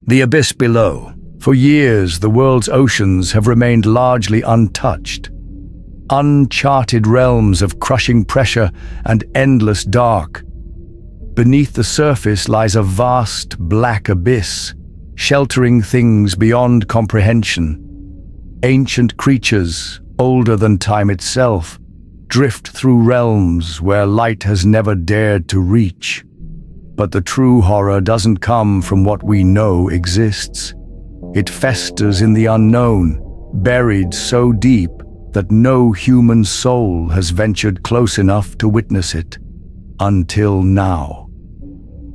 The abyss below. For years, the world's oceans have remained largely untouched. Uncharted realms of crushing pressure and endless dark. Beneath the surface lies a vast black abyss, sheltering things beyond comprehension. Ancient creatures, older than time itself, drift through realms where light has never dared to reach. But the true horror doesn't come from what we know exists. It festers in the unknown, buried so deep that no human soul has ventured close enough to witness it. Until now.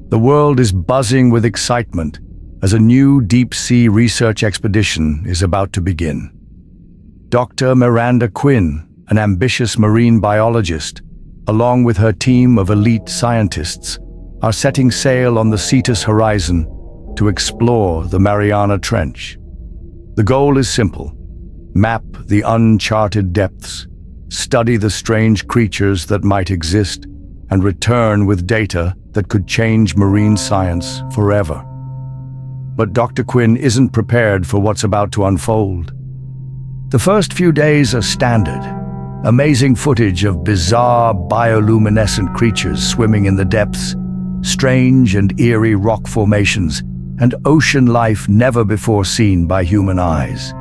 The world is buzzing with excitement as a new deep-sea research expedition is about to begin. Dr. Miranda Quinn, an ambitious marine biologist, along with her team of elite scientists, are setting sail on the Cetus Horizon to explore the Mariana Trench. The goal is simple: map the uncharted depths, study the strange creatures that might exist, and return with data that could change marine science forever. But Dr. Quinn isn't prepared for what's about to unfold. The first few days are standard. Amazing footage of bizarre bioluminescent creatures swimming in the depths, strange and eerie rock formations, and ocean life never before seen by human eyes.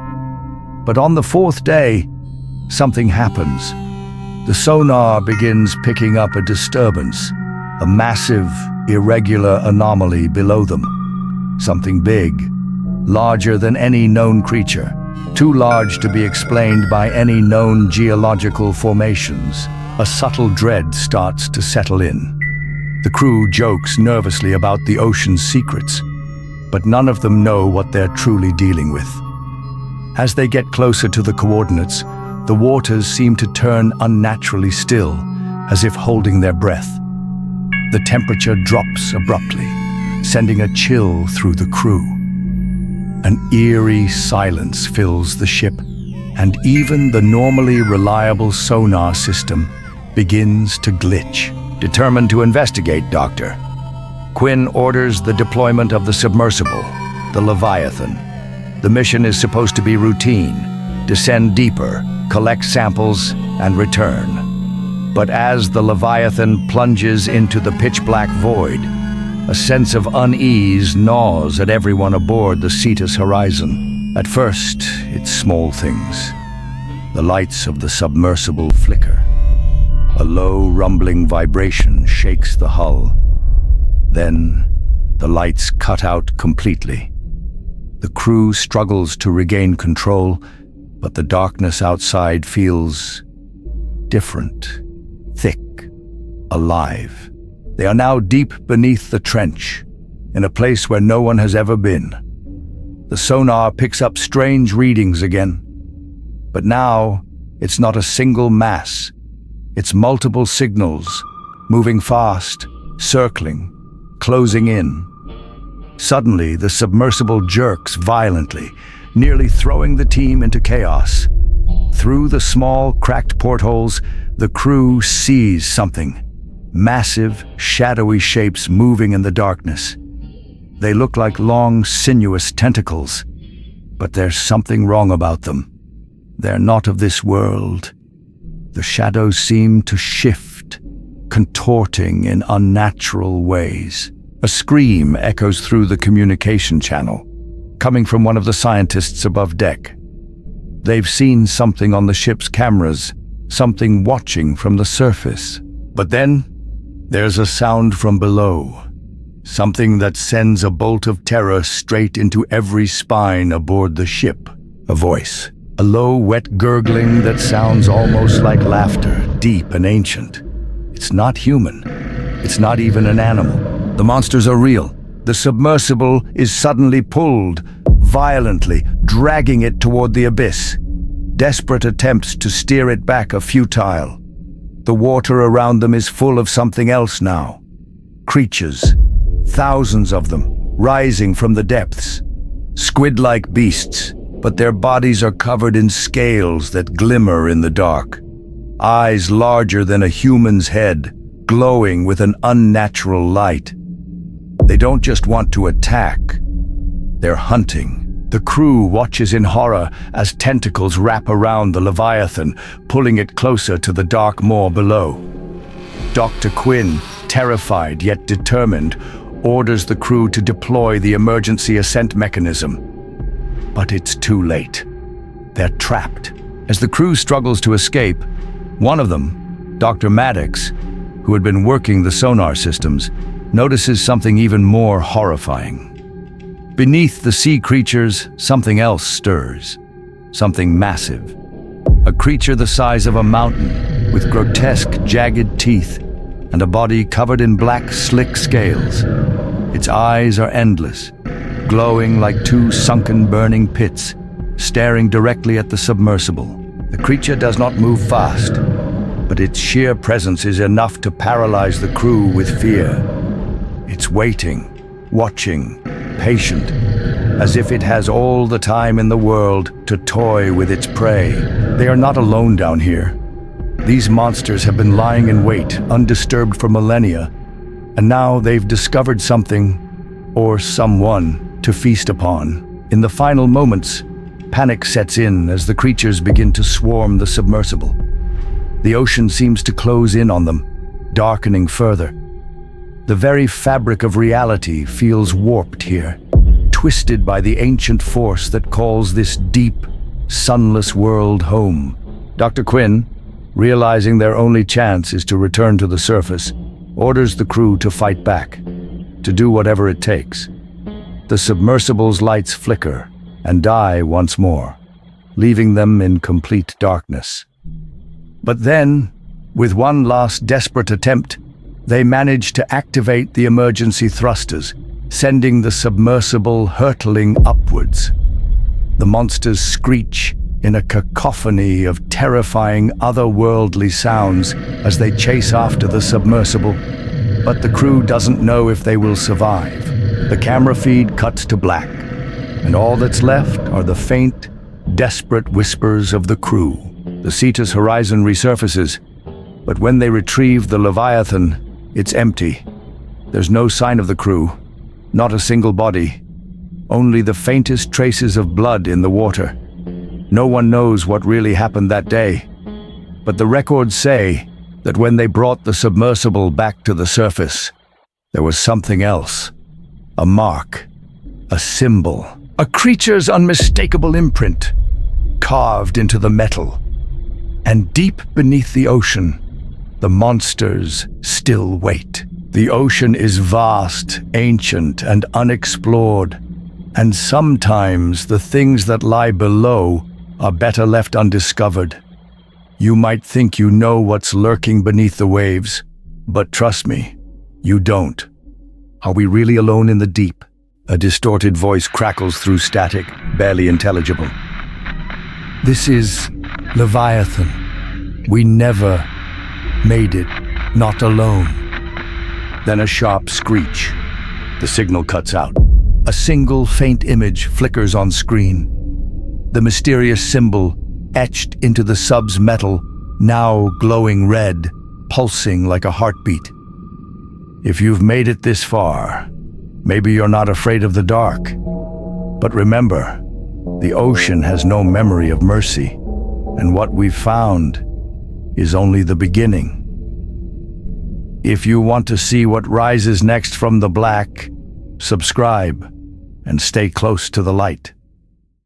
But on the fourth day, something happens. The sonar begins picking up a disturbance, a massive, irregular anomaly below them. Something big, larger than any known creature, too large to be explained by any known geological formations. A subtle dread starts to settle in. The crew jokes nervously about the ocean's secrets, but none of them know what they're truly dealing with. As they get closer to the coordinates, the waters seem to turn unnaturally still, as if holding their breath. The temperature drops abruptly, sending a chill through the crew. An eerie silence fills the ship, and even the normally reliable sonar system begins to glitch. Determined to investigate, Doctor, Quinn orders the deployment of the submersible, the Leviathan. The mission is supposed to be routine: descend deeper, collect samples, and return. But as the Leviathan plunges into the pitch-black void, a sense of unease gnaws at everyone aboard the Cetus Horizon. At first, it's small things. The lights of the submersible flicker. A low, rumbling vibration shakes the hull. Then, the lights cut out completely. The crew struggles to regain control, but the darkness outside feels different, thick, alive. They are now deep beneath the trench, in a place where no one has ever been. The sonar picks up strange readings again, but now it's not a single mass. It's multiple signals, moving fast, circling, closing in. Suddenly, the submersible jerks violently, nearly throwing the team into chaos. Through the small, cracked portholes, the crew sees something. Massive, shadowy shapes moving in the darkness. They look like long, sinuous tentacles, but there's something wrong about them. They're not of this world. The shadows seem to shift, contorting in unnatural ways. A scream echoes through the communication channel, coming from one of the scientists above deck. They've seen something on the ship's cameras, something watching from the surface. But then, there's a sound from below, something that sends a bolt of terror straight into every spine aboard the ship. A voice, a low, wet gurgling that sounds almost like laughter, deep and ancient. It's not human. It's not even an animal. The monsters are real. The submersible is suddenly pulled, violently, dragging it toward the abyss. Desperate attempts to steer it back are futile. The water around them is full of something else now. Creatures, thousands of them, rising from the depths. Squid-like beasts, but their bodies are covered in scales that glimmer in the dark. Eyes larger than a human's head, glowing with an unnatural light. They don't just want to attack. They're hunting. The crew watches in horror as tentacles wrap around the Leviathan, pulling it closer to the dark maw below. Dr. Quinn, terrified yet determined, orders the crew to deploy the emergency ascent mechanism. But it's too late. They're trapped. As the crew struggles to escape, one of them, Dr. Maddox, who had been working the sonar systems, notices something even more horrifying. Beneath the sea creatures, something else stirs. Something massive. A creature the size of a mountain, with grotesque, jagged teeth, and a body covered in black, slick scales. Its eyes are endless, glowing like two sunken, burning pits, staring directly at the submersible. The creature does not move fast, but its sheer presence is enough to paralyze the crew with fear. It's waiting, watching, patient, as if it has all the time in the world to toy with its prey. They are not alone down here. These monsters have been lying in wait, undisturbed for millennia, and now they've discovered something, or someone, to feast upon. In the final moments, panic sets in as the creatures begin to swarm the submersible. The ocean seems to close in on them, darkening further. The very fabric of reality feels warped here, twisted by the ancient force that calls this deep, sunless world home. Dr. Quinn, realizing their only chance is to return to the surface, orders the crew to fight back, to do whatever it takes. The submersible's lights flicker and die once more, leaving them in complete darkness. But then, with one last desperate attempt, they manage to activate the emergency thrusters, sending the submersible hurtling upwards. The monsters screech in a cacophony of terrifying otherworldly sounds as they chase after the submersible, but the crew doesn't know if they will survive. The camera feed cuts to black, and all that's left are the faint, desperate whispers of the crew. The Cetus Horizon resurfaces, but when they retrieve the Leviathan, it's empty. There's no sign of the crew, not a single body, only the faintest traces of blood in the water. No one knows what really happened that day, but the records say that when they brought the submersible back to the surface, there was something else. A mark, a symbol, a creature's unmistakable imprint, carved into the metal. And deep beneath the ocean, the monsters still wait. The ocean is vast, ancient, and unexplored, and sometimes the things that lie below are better left undiscovered. You might think you know what's lurking beneath the waves, but trust me, you don't. Are we really alone in the deep? A distorted voice crackles through static, barely intelligible. This is Leviathan. We never made it, not alone. Then a sharp screech. The signal cuts out. A single faint image flickers on screen. The mysterious symbol etched into the sub's metal, now glowing red, pulsing like a heartbeat. If you've made it this far, maybe you're not afraid of the dark. But remember, the ocean has no memory of mercy, and what we've found is only the beginning. If you want to see what rises next from the black, subscribe and stay close to the light.